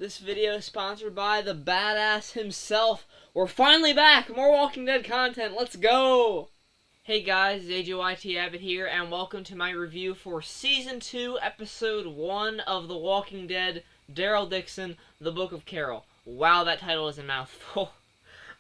This video is sponsored by the badass himself. We're finally back! More Walking Dead content, let's go! Hey guys, AJYT Abbott here, and welcome to my review for Season 2, Episode 1 of The Walking Dead, Daryl Dixon, The Book of Carol. Wow, that title is a mouthful.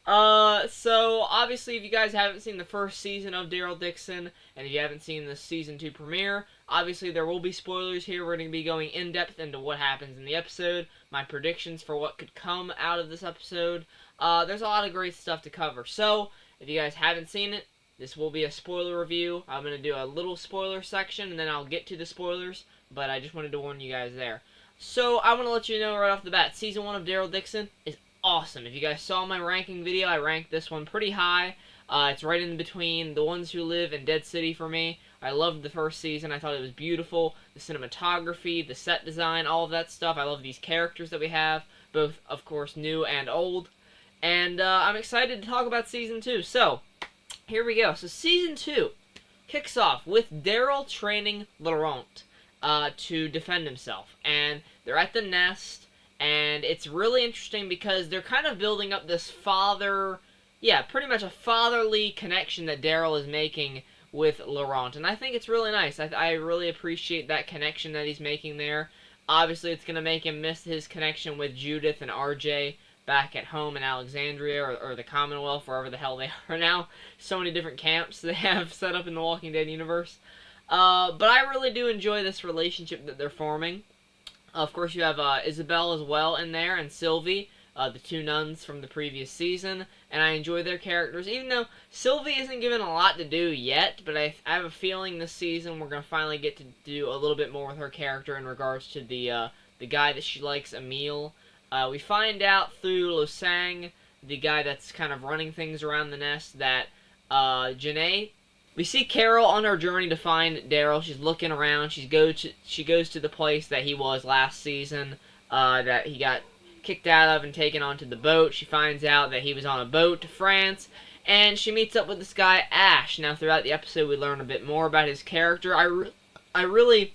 So, obviously, if you guys haven't seen the first season of Daryl Dixon, and if you haven't seen the Season 2 premiere, obviously there will be spoilers here. We're going to be going in-depth into what happens in the episode, my predictions for what could come out of this episode. There's a lot of great stuff to cover. So, if you guys haven't seen it, this will be a spoiler review. I'm going to do a little spoiler section, and then I'll get to the spoilers, but I just wanted to warn you guys there. So, I want to let you know right off the bat, Season 1 of Daryl Dixon is awesome. If you guys saw my ranking video, I ranked this one pretty high. It's right in between The Ones Who Live and Dead City for me. I loved the first season. I thought it was beautiful. The cinematography, the set design, all of that stuff. I love these characters that we have, both, of course, new and old. And I'm excited to talk about Season 2. So, here we go. So, Season 2 kicks off with Daryl training Laurent to defend himself. And they're at the nest. And it's really interesting because they're kind of building up this pretty much a fatherly connection that Daryl is making with Laurent. And I think it's really nice. I really appreciate that connection that he's making there. Obviously, it's going to make him miss his connection with Judith and RJ back at home in Alexandria or the Commonwealth, wherever the hell they are now. So many different camps they have set up in the Walking Dead universe. But I really do enjoy this relationship that they're forming. Of course, you have Isabel as well in there, and Sylvie, the two nuns from the previous season, and I enjoy their characters, even though Sylvie isn't given a lot to do yet, but I have a feeling this season we're going to finally get to do a little bit more with her character in regards to the guy that she likes, Emil. We find out through Losang, the guy that's kind of running things around the nest, that Janae. We see Carol on her journey to find Daryl. She's looking around. She goes to the place that he was last season, that he got kicked out of and taken onto the boat. She finds out that he was on a boat to France, and she meets up with this guy, Ash. Now, throughout the episode, we learn a bit more about his character. I really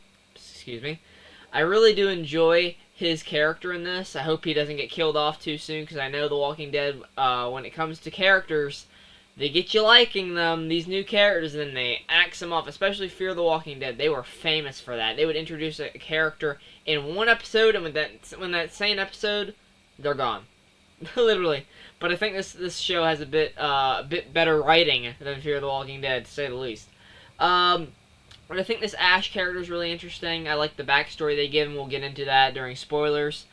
do enjoy his character in this. I hope he doesn't get killed off too soon, because I know The Walking Dead, when it comes to characters, they get you liking them, these new characters, and then they axe them off, especially Fear the Walking Dead. They were famous for that. They would introduce a character in one episode, and when that same episode, they're gone. Literally. But I think this show has a bit better writing than Fear the Walking Dead, to say the least. But I think this Ash character is really interesting. I like the backstory they give, and we'll get into that during spoilers.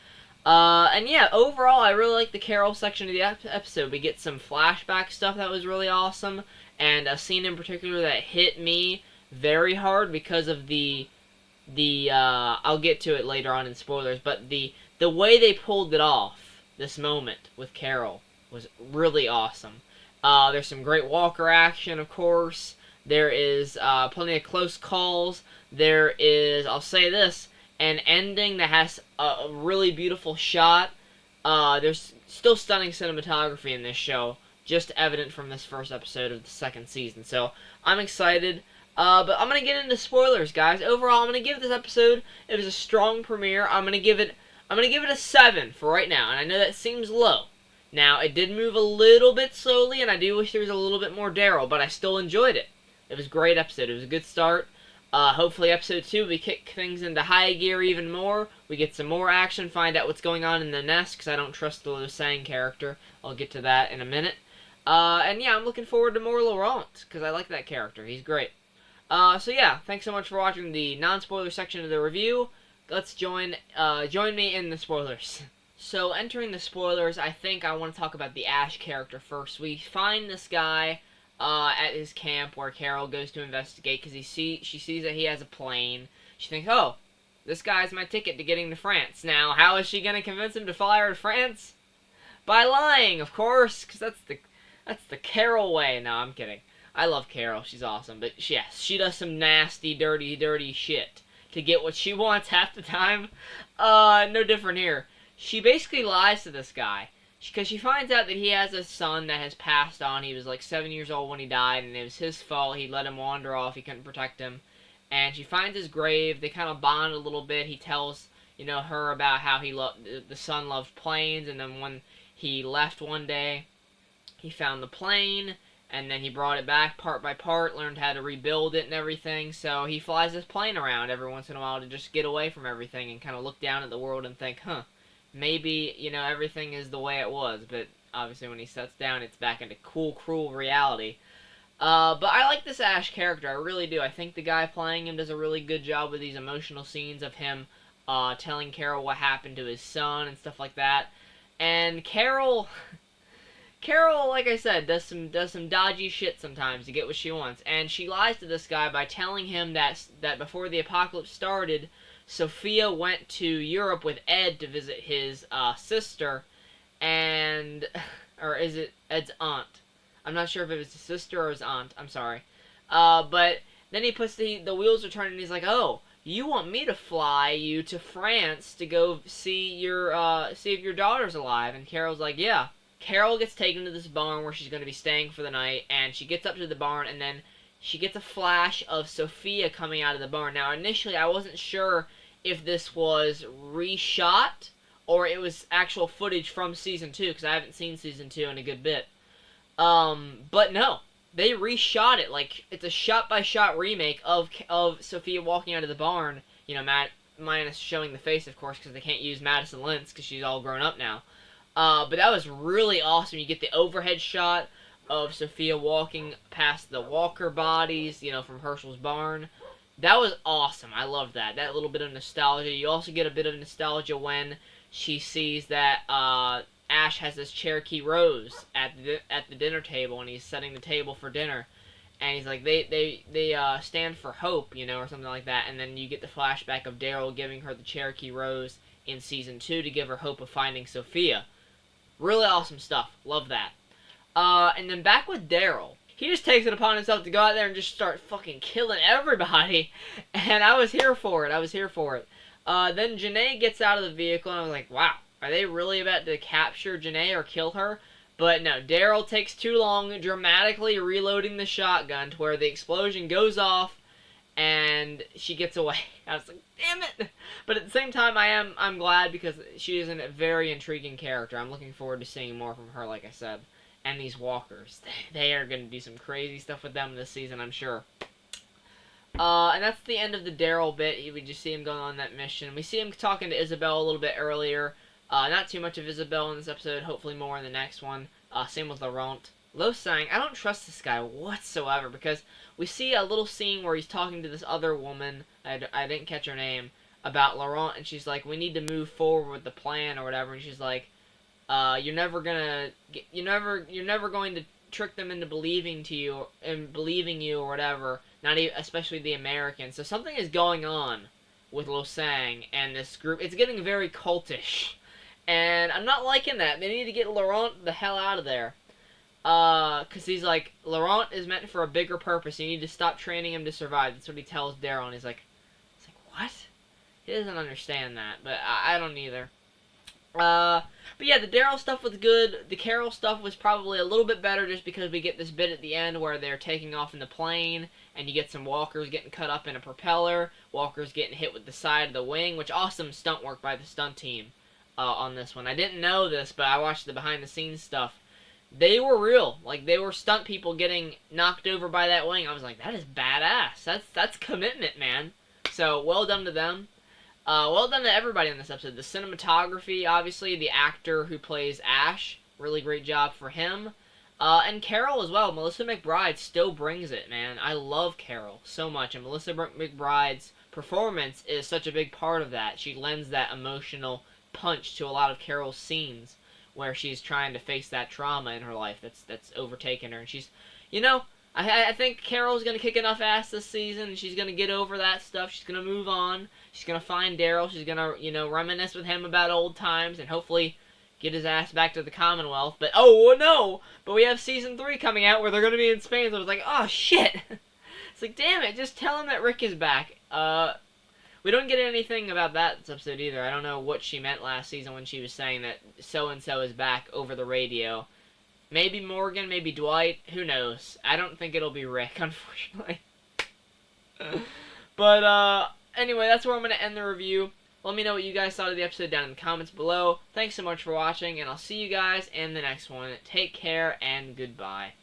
And yeah, overall, I really like the Carol section of the episode. We get some flashback stuff that was really awesome, and a scene in particular that hit me very hard because of I'll get to it later on in spoilers, but the way they pulled it off, this moment with Carol, was really awesome. There's some great walker action, of course. There is plenty of close calls. There is, I'll say this, an ending that has a really beautiful shot. There's still stunning cinematography in this show, just evident from this first episode of the second season. So, I'm excited. But I'm going to get into spoilers, guys. Overall, I'm going to give this episode, it was a strong premiere. I'm going to give it a 7 for right now, and I know that seems low. Now, it did move a little bit slowly, and I do wish there was a little bit more Daryl, but I still enjoyed it. It was a great episode. It was a good start. Hopefully episode 2 we kick things into high gear even more. We get some more action, find out what's going on in the nest, because I don't trust the Losang character. I'll get to that in a minute. And yeah, I'm looking forward to more Laurent, because I like that character. He's great. So yeah, thanks so much for watching the non-spoiler section of the review. Let's join me in the spoilers. So, entering the spoilers, I think I want to talk about the Ash character first. We find this guy at his camp where Carol goes to investigate because she sees that he has a plane. She thinks, oh, this guy's my ticket to getting to France. Now, how is she going to convince him to fly her to France? By lying, of course, because that's the Carol way. No, I'm kidding. I love Carol. She's awesome. But yes, she does some nasty, dirty shit to get what she wants half the time. No different here. She basically lies to this guy. Because she finds out that he has a son that has passed on. He was like 7 years old when he died, and it was his fault. He let him wander off. He couldn't protect him. And she finds his grave. They kind of bond a little bit. He tells her about how the son loved planes, and then when he left one day, he found the plane, and then he brought it back part by part, learned how to rebuild it and everything. So he flies this plane around every once in a while to just get away from everything and kind of look down at the world and think, maybe, everything is the way it was. But obviously when he sets down, it's back into cool, cruel reality. But I like this Ash character, I really do. I think the guy playing him does a really good job with these emotional scenes of him telling Carol what happened to his son and stuff like that. And Carol, like I said, does some dodgy shit sometimes to get what she wants, and she lies to this guy by telling him that before the apocalypse started, Sophia went to Europe with Ed to visit his sister, or is it Ed's aunt? I'm not sure if it was his sister or his aunt. I'm sorry, but then he puts the wheels are turning, and he's like, "Oh, you want me to fly you to France to go see if your daughter's alive?" And Carol's like, "Yeah." Carol gets taken to this barn where she's going to be staying for the night, and she gets up to the barn, and then she gets a flash of Sophia coming out of the barn. Now, initially, I wasn't sure if this was reshot or it was actual footage from Season 2, because I haven't seen Season 2 in a good bit. But no, they reshot it. Like, it's a shot-by-shot remake of Sophia walking out of the barn. Minus showing the face, of course, because they can't use Madison Lintz, because she's all grown up now. But that was really awesome. You get the overhead shot of Sophia walking past the walker bodies, from Herschel's barn. That was awesome. I loved that. That little bit of nostalgia. You also get a bit of nostalgia when she sees that Ash has this Cherokee Rose at the dinner table, and he's setting the table for dinner. And he's like, they stand for hope, or something like that. And then you get the flashback of Daryl giving her the Cherokee Rose in Season 2 to give her hope of finding Sophia. Really awesome stuff. Love that. And then back with Daryl. He just takes it upon himself to go out there and just start fucking killing everybody. And I was here for it. Then Janae gets out of the vehicle, and I was like, wow, are they really about to capture Janae or kill her? But no, Daryl takes too long, dramatically reloading the shotgun to where the explosion goes off, and she gets away. I was like, damn it! But at the same time, I'm glad, because she is a very intriguing character. I'm looking forward to seeing more from her, like I said. And these walkers, they are going to do some crazy stuff with them this season, I'm sure. And that's the end of the Daryl bit. We just see him going on that mission. We see him talking to Isabel a little bit earlier. Not too much of Isabel in this episode, hopefully more in the next one. Same with Laurent. Lo-Sang, I don't trust this guy whatsoever, because we see a little scene where he's talking to this other woman, I didn't catch her name, about Laurent, and she's like, we need to move forward with the plan or whatever, and she's like, you're never going to trick them into believing you or whatever, not even, especially the Americans. So something is going on with Lo-Sang and this group. It's getting very cultish, and I'm not liking that. They need to get Laurent the hell out of there. Because he's like, Laurent is meant for a bigger purpose. You need to stop training him to survive. That's what he tells Daryl, and he's like, what? He doesn't understand that, but I don't either. But yeah, the Daryl stuff was good. The Carol stuff was probably a little bit better, just because we get this bit at the end where they're taking off in the plane, and you get some walkers getting cut up in a propeller, walkers getting hit with the side of the wing, which awesome stunt work by the stunt team on this one. I didn't know this, but I watched the behind-the-scenes stuff. They were real. Like, they were stunt people getting knocked over by that wing. I was like, that is badass. That's commitment, man. So, well done to them. Well done to everybody in this episode. The cinematography, obviously, the actor who plays Ash, really great job for him. And Carol as well. Melissa McBride still brings it, man. I love Carol so much, and Melissa McBride's performance is such a big part of that. She lends that emotional punch to a lot of Carol's scenes, where she's trying to face that trauma in her life that's overtaken her. And she's, I think Carol's going to kick enough ass this season, and she's going to get over that stuff. She's going to move on. She's going to find Daryl. She's going to, reminisce with him about old times, and hopefully get his ass back to the Commonwealth. But, oh, no! But we have Season 3 coming out where they're going to be in Spain, so I was like, oh, shit! It's like, damn it, just tell him that Rick is back. We don't get anything about that this episode either. I don't know what she meant last season when she was saying that so-and-so is back over the radio. Maybe Morgan, maybe Dwight, who knows. I don't think it'll be Rick, unfortunately. But, anyway, that's where I'm going to end the review. Let me know what you guys thought of the episode down in the comments below. Thanks so much for watching, and I'll see you guys in the next one. Take care, and goodbye.